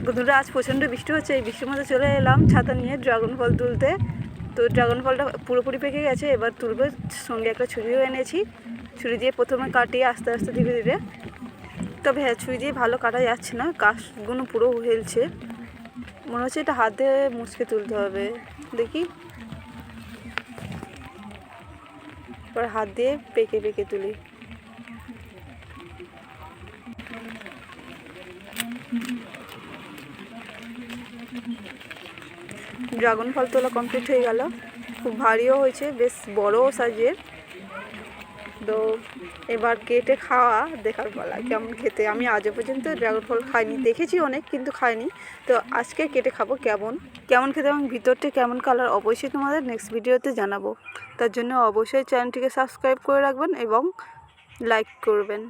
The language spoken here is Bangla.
বন্ধুরা আজ প্রচণ্ড বৃষ্টি হচ্ছে, এই বৃষ্টির মধ্যে চলে এলাম ছাতা নিয়ে ড্রাগন ফল তুলতে। তো ড্রাগন ফলটা পুরোপুরি পেকে গেছে, এবার তুলবে। সঙ্গে একটা ছুরিও এনেছি, ছুরি দিয়ে প্রথমে কাটিয়ে আস্তে আস্তে ধীরে ধীরে। তবে হ্যাঁ, ছুরি দিয়ে ভালো কাটা যাচ্ছে না, কাশগুলো পুরো হেলছে। মনে হচ্ছে এটা হাতে মুচকে তুলতে হবে। দেখি, এবার হাত দিয়ে পেকে পেকে তুলি। ড্রাগন ফল তোলা কমপ্লিট হয়ে গেল। খুব ভারীও হয়েছে, বেশ বড় সাইজের। তো এবার কেটে খাওয়া দেখার পালা, কেমন খেতে। আমি আজও পর্যন্ত ড্রাগন ফল খাইনি, দেখেছি অনেক কিন্তু খাইনি। তো আজকে কেটে খাবো কেমন কেমন খেতে এবং ভিতরটা কেমন কালার অবশ্যই তোমাদের নেক্সট ভিডিওতে জানাবো। তার জন্য অবশ্যই চ্যানেলটিকে সাবস্ক্রাইব করে রাখবেন এবং লাইক করবেন।